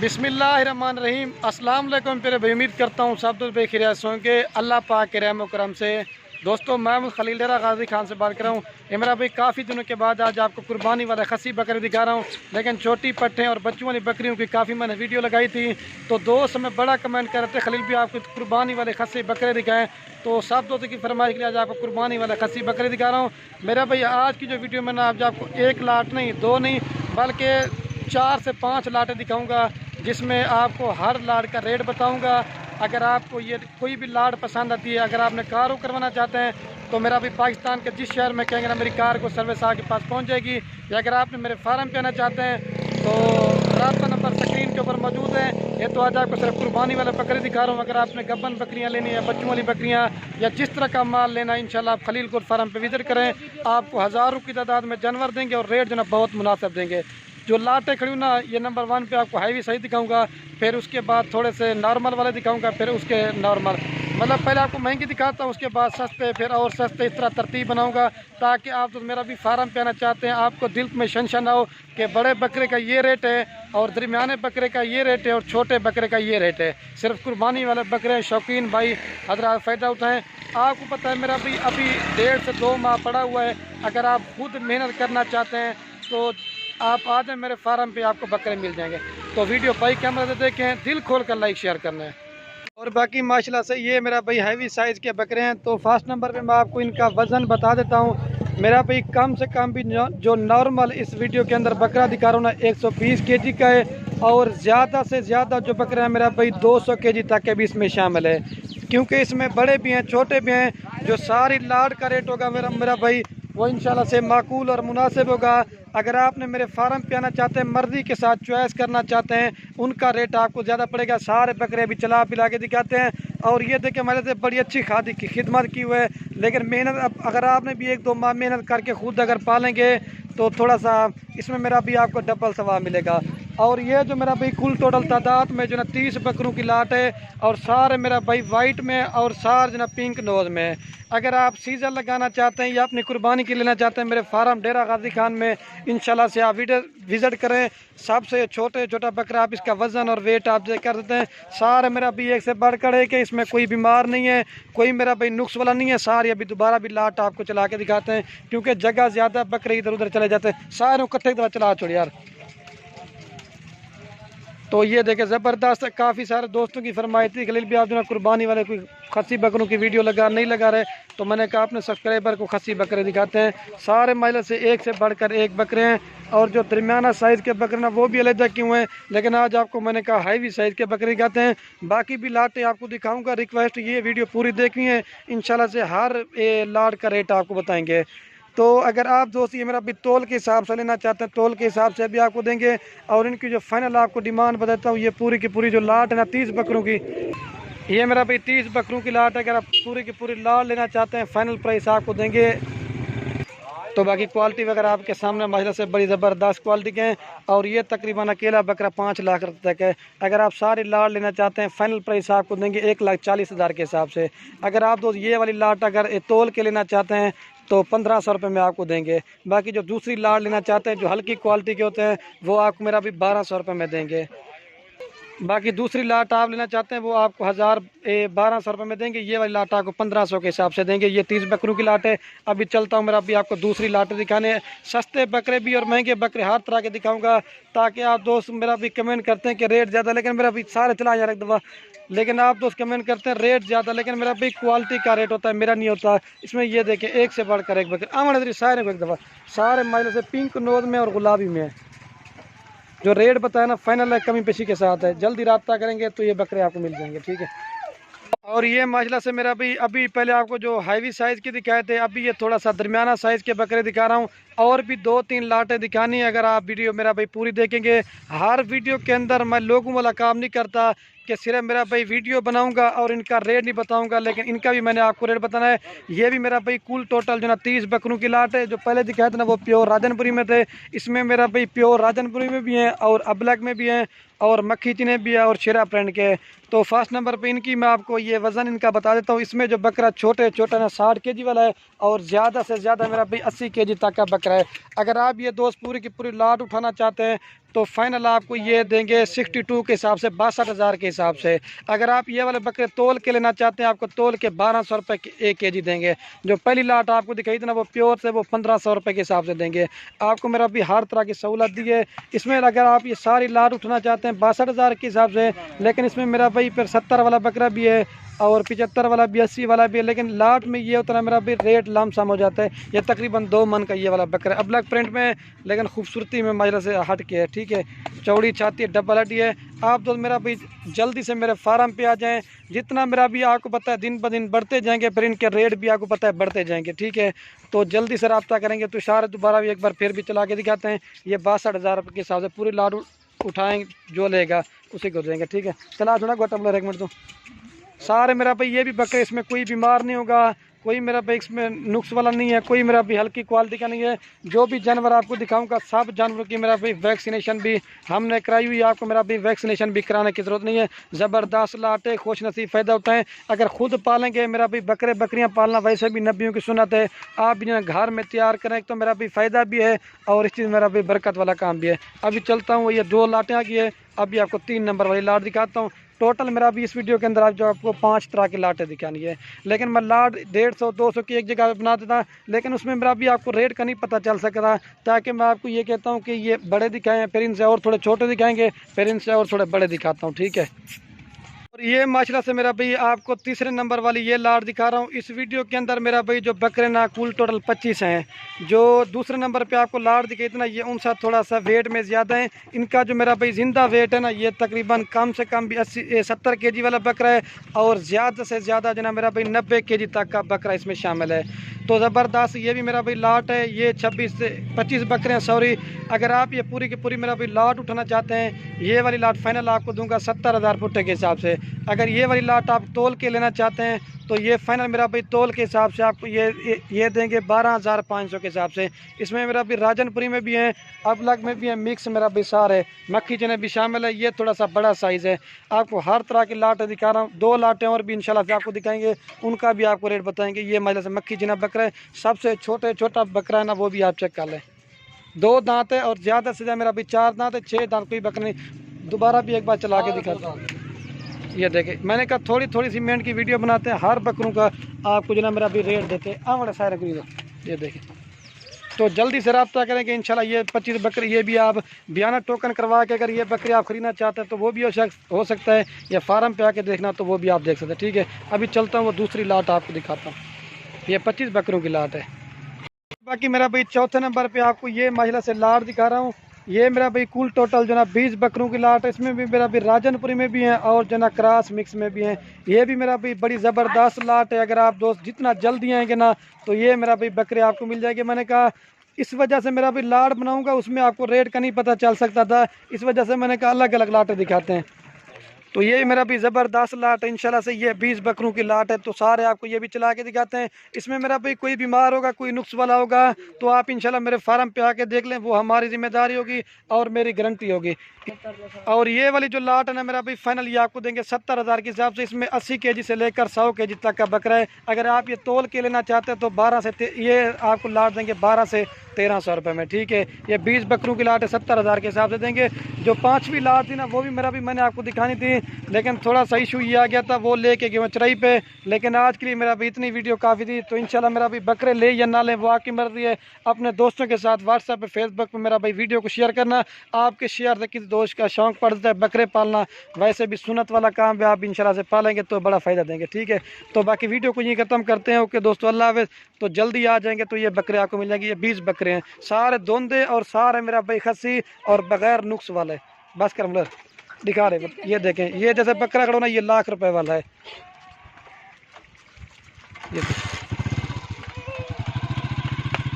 बिस्मिल्लाहिर्रहमानिर्रहीम। अस्सलाम वालेकुम प्यारे भाई, उम्मीद करता हूँ सब दोस्त बेखैरियत होंगे अल्लाह पाक के रहम करम से। दोस्तों मैं खलील डेरा गाजी खान से बात कर रहा हूँ। इमरा भाई काफ़ी दिनों के बाद आज आपको कुर्बानी वाला खसी बकरी दिखा रहा हूँ, लेकिन छोटी पट्टें और बच्चों वाली बकरियों की काफ़ी मैंने वीडियो लगाई थी, तो दोस्त हमें बड़ा कमेंट कर रहे थे खलील भी आपको कुर्बानी वाले खसी बकरे दिखाएँ। तो सब दोस्तों की फरमाइश के लिए आज आपको कुर्बानी वाला खसी बकरी दिखा रहा हूँ। मेरा भाई आज की जो वीडियो मैंने आज आपको एक लाट नहीं, दो नहीं, बल्कि 4 से 5 लाटें दिखाऊंगा, जिसमें आपको हर लाट का रेट बताऊंगा। अगर आपको ये कोई भी लाट पसंद आती है, अगर आपने कार करवाना चाहते हैं तो मेरा भी पाकिस्तान के जिस शहर में कहेंगे ना मेरी कार को सर्विस आपके पास पहुंच जाएगी। या अगर आपने मेरे फार्म पे आना चाहते हैं तो रास्ता नंबर स्क्रीन के ऊपर मौजूद है। ये तो आज आपको सिर्फ कुर्बानी वाला बकरी दिखा रहा हूँ। अगर आपने गब्बन बकरियाँ लेनी है, बच्चों वाली बकरियाँ या जिस तरह का माल लेना है, इंशाल्लाह आप खलील कोट फार्म पे विजिट करें। आपको हज़ारों की तादाद में जानवर देंगे और रेट जो ना बहुत मुनासिब देंगे। जो लाटें खड़ी ना, ये नंबर 1 पे आपको हाईवी सही दिखाऊंगा, फिर उसके बाद थोड़े से नॉर्मल वाले दिखाऊंगा, फिर उसके नॉर्मल मतलब पहले आपको महंगी दिखाता हूँ, उसके बाद सस्ते, फिर और सस्ते, इस तरह तरतीब बनाऊंगा ताकि आप तो मेरा भी फार्म पे आना चाहते हैं आपको दिल में शंशन ना हो कि बड़े बकरे का ये रेट है और दरमियाने बकरे का ये रेट है और छोटे बकरे का ये रेट है। सिर्फ कुर्बानी वाले बकरे शौकीन भाई हजरात फ़ायदा उठाएँ। आपको पता है मेरा भी अभी 1.5 से 2 माह पड़ा हुआ है। अगर आप खुद मेहनत करना चाहते हैं तो आप आ जाए मेरे फार्म पे, आपको बकरे मिल जाएंगे। तो वीडियो भाई कैमरा से देखें, दिल खोल कर लाइक शेयर करना है। और बाकी माशाल्लाह से ये मेरा भाई हैवी साइज़ के बकरे हैं। तो फर्स्ट नंबर पे मैं आपको इनका वज़न बता देता हूँ। मेरा भाई कम से कम भी जो नॉर्मल इस वीडियो के अंदर बकरा दिखा रहा हूँ ना 120 केजी का है, और ज़्यादा से ज़्यादा जो बकरा है मेरा भाई 200 केजी तक के भी इसमें शामिल है, क्योंकि इसमें बड़े भी हैं छोटे भी हैं। जो सारी लाट का रेट होगा मेरा भाई वो इंशाल्लाह से माकूल और मुनासिब होगा। अगर आपने मेरे फार्म पे आना चाहते हैं, मर्ज़ी के साथ चॉइस करना चाहते हैं, उनका रेट आपको ज़्यादा पड़ेगा। सारे बकरे भी चला पिला के दिखाते हैं। और ये देखें मेरे से बड़ी अच्छी खादी की खिदमत की हुई है, लेकिन मेहनत अगर आपने भी 1-2 माह मेहनत करके खुद अगर पालेंगे तो थोड़ा सा इसमें मेरा भी आपको डबल सवाब मिलेगा। और ये जो मेरा भाई कुल टोटल तादाद में जो ना 30 बकरों की लाट है, और सारे मेरा भाई वाइट में और सारे जो ना पिंक नोज में। अगर आप सीज़र लगाना चाहते हैं या अपनी कुर्बानी की लेना चाहते हैं मेरे फार्म डेरा गाजी खान में, इंशाल्लाह से आप विज़िट करें। सबसे छोटा बकरा आप इसका वज़न और वेट आप कर देते हैं। सारे मेरा भी एक से बढ़कर है कि इसमें कोई बीमार नहीं है, कोई मेरा भाई नुक्स वाला नहीं है। सारे अभी दोबारा भी लाट आपको चला के दिखाते हैं, क्योंकि जगह ज़्यादा बकरे इधर उधर चले जाते हैं। सारे इकट्ठे दफा चला छोड़ यार। तो ये देखे ज़बरदस्त, काफ़ी सारे दोस्तों की फरमाइश थी खलील भी आप जो ना कुर्बानी वाले कोई खसी बकरों की वीडियो नहीं लगा रहे, तो मैंने कहा अपने सब्सक्राइबर को खसी बकरे दिखाते हैं। सारे माइल से एक से बढ़कर एक बकरे हैं, और जो दरमियाना साइज़ के बकरे ना वो भी अलग क्यों हैं, लेकिन आज आपको मैंने कहा हाईवी साइज़ के बकरे दिखाते हैं। बाकी भी लाटें आपको दिखाऊँगा। रिक्वेस्ट ये वीडियो पूरी देखनी है, इंशाल्लाह से हर लाट का रेट आपको बताएँगे। तो अगर आप दोस्त ये मेरा भी तोल के हिसाब से लेना चाहते हैं, तोल के हिसाब से भी आपको देंगे। और इनकी जो फाइनल आपको डिमांड बताता हूँ, ये पूरी की पूरी जो लाट है ना 30 बकरों की, ये मेरा भाई 30 बकरों की लाट है। अगर आप पूरी की पूरी लाट लेना चाहते हैं, फाइनल प्राइस आपको देंगे। तो बाकी क्वालिटी वगैरह आपके सामने माशाल्लाह से बड़ी ज़बरदस्त क्वालिटी के हैं। और ये तकरीबन अकेला बकरा 5 लाख रुपये तक है। अगर आप सारी लाट लेना चाहते हैं, फाइनल प्राइस आपको देंगे 1,40,000 के हिसाब से। अगर आप दोस्त ये वाली लाट अगर तोल के लेना चाहते हैं तो 1500 रुपये में आपको देंगे। बाकी जो दूसरी लाट लेना चाहते हैं जो हल्की क्वालिटी के होते हैं, वो आपको मेरा भी 1200 रुपये में देंगे। बाकी दूसरी लाट आप लेना चाहते हैं वो आपको 1200 रुपये में देंगे। ये वाली लाट आपको 1500 के हिसाब से देंगे। ये 30 बकरों की लाट है। अभी चलता हूँ मेरा अभी आपको दूसरी लाटें दिखाने। सस्ते बकरे भी और महंगे बकरे हर तरह के दिखाऊंगा, ताकि आप दोस्त मेरा भी कमेंट करते हैं कि रेट ज़्यादा, लेकिन मेरा भी सारे चला यार एक दफ़ा, लेकिन आप दोस्त कमेंट करते हैं रेट ज़्यादा, लेकिन मेरा भी क्वालिटी का रेट होता है, मेरा नहीं होता। इसमें ये देखें एक से बढ़कर एक बकरे आमन सारे एक दफ़ा, सारे माइल से पिंक नोज में और गुलाबी में। जो रेट बताया ना फाइनल है, कमी पेशी के साथ है। जल्दी रब्ता करेंगे तो ये बकरे आपको मिल जाएंगे, ठीक है। और ये माशाल्लाह से मेरा भी अभी पहले आपको जो हैवी साइज़ के दिखाए थे, अभी ये थोड़ा सा दरमियाना साइज़ के बकरे दिखा रहा हूँ। और भी 2-3 लाटें दिखानी है। अगर आप वीडियो मेरा भाई पूरी देखेंगे, हर वीडियो के अंदर मैं लोगों वाला काम नहीं करता कि सिर्फ मेरा भाई वीडियो बनाऊंगा और इनका रेट नहीं बताऊंगा, लेकिन इनका भी मैंने आपको रेट बताना है। ये भी मेरा भाई कुल टोटल जो ना 30 बकरों की लाट है। जो पहले दिखाए थे ना वो प्योर राजनपुरी में थे, इसमें मेरा भाई प्योर राजनपुरी में भी हैं और अबलग में भी हैं और मक्खी चीने भी है और शेरा प्रिंट के। तो फर्स्ट नंबर पे इनकी मैं आपको ये वज़न इनका बता देता हूँ। इसमें जो बकरा छोटा ना 60 केजी वाला है, और ज़्यादा से ज़्यादा मेरा भाई 80 केजी तक का बकरा है। अगर आप ये दोस्त पूरी की पूरी लाट उठाना चाहते हैं, तो फाइनल आपको ये देंगे 62 के हिसाब से, 62,000 के हिसाब से। अगर आप ये वाले बकरे तोल के लेना चाहते हैं, आपको तोल के 1200 रुपये 1 kg देंगे। जो पहली लाट आपको दिखाई थी ना वो प्योर से, वो 1500 रुपये के हिसाब से देंगे आपको। मेरा भी हर तरह की सहूलत दी है इसमें। अगर आप ये सारी लाट उठना चाहते हैं 62,000 के हिसाब से, लेकिन इसमें मेरा भाई फिर 70 वाला बकरा भी है और 75 वाला भी, 80 वाला भी है। लेकिन लाट में ये उतना मेरा भी रेट लमसम हो जाता है। ये तकरीबन 2 मन का ये वाला बकरा है, ब्लैक प्रिंट में, लेकिन खूबसूरती में माजरा से हट के है। ठीक है, चौड़ी छाती है, डबल हड्डी है। आप तो मेरा भाई जल्दी से मेरे फार्म पे आ जाएं। जितना मेरा भी आपको पता है दिन ब दिन बढ़ते जाएंगे, फिर इनके रेट भी आपको पता है बढ़ते जाएंगे। ठीक है, तो जल्दी से रब्ता करेंगे। तो इशारे दोबारा भी एक बार फिर भी चला के दिखाते हैं। ये 62,000 रुपये के हिसाब से पूरी लाट उठाएंगे, जो लेगा उसी को देंगे। ठीक है, चला थोड़ा गोटा बोला 1 मिनट तो सारे मेरा भाई ये भी बकरे, इसमें कोई बीमार नहीं होगा, कोई मेरा भाई इसमें नुक्स वाला नहीं है, कोई मेरा भी हल्की क्वालिटी का नहीं है। जो भी जानवर आपको दिखाऊंगा सब जानवरों की मेरा भाई वैक्सीनेशन भी हमने कराई हुई है। आपको मेरा भी वैक्सीनेशन भी कराने की ज़रूरत नहीं है। ज़बरदस्त लाटे, खुश नसीब फ़ायदा होता है अगर खुद पालेंगे। मेरा भी बकरे बकरियां पालना वैसे भी नबियों की सुन्नत है। आप भी घर में तैयार करें तो मेरा भी फ़ायदा भी है और इस चीज़ मेरा भी बरकत वाला काम भी है। अभी चलता हूँ, ये 2 लाटें आ गई है। अभी आपको 3 नंबर वाली लाट दिखाता हूँ। टोटल मेरा भी इस वीडियो के अंदर आप जो आपको 5 तरह की लाटें दिखानी है, लेकिन मैं लाट 150-200 की एक जगह बना देता, लेकिन उसमें मेरा भी आपको रेट का नहीं पता चल सकता। ताकि मैं आपको ये कहता हूँ कि ये बड़े दिखाएं, फिर इनसे और थोड़े छोटे दिखाएंगे, फिर इनसे और थोड़े बड़े दिखाता हूँ। ठीक है, और ये माशाल्लाह से मेरा भाई आपको 3रे नंबर वाली ये लाट दिखा रहा हूँ। इस वीडियो के अंदर मेरा भाई जो बकरे ना कुल टोटल 25 हैं। जो 2रे नंबर पे आपको लाट दिखाई थी ना, ये उनसा थोड़ा सा वेट में ज़्यादा है। इनका जो मेरा भाई ज़िंदा वेट है ना, ये तकरीबन कम से कम भी 70 kg वाला बकरा है और ज़्यादा से ज़्यादा जो ना मेरा भाई 90 kg तक का बकरा इसमें शामिल है। तो ज़बरदस्त ये भी मेरा भाई लाट है। ये 26 से 25 बकरे हैं, सॉरी। अगर आप ये पूरी की पूरी मेरा भाई लाट उठाना चाहते हैं, ये वाली लाट फाइनल आपको दूंगा 70,000 पुट्टे के हिसाब से। अगर ये वाली लाट आप तोल के लेना चाहते हैं तो ये फाइनल मेरा भाई तोल के हिसाब से आपको ये देंगे 12,500 के हिसाब से। इसमें मेरा भी राजनपुरी में भी है, अबलग में भी है, मिक्स मेरा भी सार है, मक्खी चने भी शामिल है। ये थोड़ा सा बड़ा साइज़ है। आपको हर तरह की लाटें दिखा रहा हूँ। 2 लाटें और भी इंशाल्लाह से आपको दिखाएंगे, उनका भी आपको रेट बताएंगे। ये मतलब से मक्खी चना बकरा है, सबसे छोटा बकरा है ना, वो भी आप चेक कर लें। 2 दांत है और ज़्यादा से ज़्यादा मेरा भी 4 दांत है, 6 दांत कोई बकरा नहीं। दोबारा भी एक बार चला के दिखाता हूँ। ये देखें, मैंने कहा थोड़ी सी मिनट की वीडियो बनाते हैं, हर बकरों का आपको जो ना मेरा भी रेट देते हैं। बड़ा सारे ये देखें, तो जल्दी से रब्ता करेंगे इंशाल्लाह। ये 25 बकरी, ये भी आप बयाना टोकन करवा के अगर ये बकरी आप ख़रीदना चाहते हैं तो वो भी हो सकता है, या फार्म पे आके देखना तो वो भी आप देख सकते हैं। ठीक है, अभी चलता हूँ, वो दूसरी लाट आपको दिखाता हूँ। ये 25 बकरों की लाट है। बाकी मेरा भाई 4थे नंबर पर आपको ये माशाल्लाह से लाट दिखा रहा हूँ। ये मेरा भाई कुल टोटल जो ना 20 बकरों की लाट है। इसमें भी मेरा भाई राजनपुरी में भी हैं और जो ना क्रॉस मिक्स में भी हैं। ये भी मेरा भाई बड़ी ज़बरदस्त लाट है। अगर आप दोस्त जितना जल्दी आएंगे ना तो ये मेरा भाई बकरे आपको मिल जाएंगे। मैंने कहा इस वजह से मेरा भाई लाट बनाऊंगा, उसमें आपको रेट का नहीं पता चल सकता था, इस वजह से मैंने कहा अलग अलग लाटें दिखाते हैं। तो ये मेरा भी ज़बरदस्त लाट है इंशाल्लाह से। ये 20 बकरों की लाट है। तो सारे आपको ये भी चला के दिखाते हैं। इसमें मेरा भाई कोई बीमार होगा, कोई नुक्स वाला होगा तो आप इंशाल्लाह मेरे फार्म पे आके देख लें, वो हमारी जिम्मेदारी होगी और मेरी गारंटी होगी। और ये वाली जो लाट है ना मेरा भाई फाइनल ये आपको देंगे 70,000 के हिसाब से। इसमें 80 kg से लेकर 100 kg तक का बकरा है। अगर आप ये तोल के लेना चाहते हैं तो 12 से ये आपको लाट देंगे 12 से 1300 रुपये में। ठीक है, ये 20 बकरों की लाट है, 70,000 के हिसाब से देंगे। जो 5वीं लाट थी ना वो भी मेरा भी मैंने आपको दिखानी थी, लेकिन थोड़ा सा इशू ये आ गया था, वो लेके गए चराई पे। लेकिन आज के लिए मेरा भी इतनी वीडियो काफ़ी थी। तो इंशाल्लाह मेरा भी बकरे ले या ना ले वो आपकी मर्जी है। अपने दोस्तों के साथ व्हाट्सएप पे, फेसबुक पे मेरा भाई वीडियो को शेयर करना। आपके शेयर से किसी दोस्त का शौक़ पड़ता है बकरे पालना, वैसे भी सुन्नत वाला काम है, आप इंशाल्लाह से पालेंगे तो बड़ा फ़ायदा देंगे। ठीक है, तो बाकी वीडियो को यहीं ख़त्म करते हैं। ओके दोस्तों, अल्लाह हाफ़िज़। तो जल्दी आ जाएंगे तो ये बकरे आपको मिल जाएंगे। ये 20 बकरे हैं, सारे दोंदे और सारे मेरा भाई खस्सी और बगैर नुक्स वाले। बस कर मतलब दिखा रहे, ये देखें, ये जैसे बकरा खड़ो ना, ये लाख रुपए वाला है। ये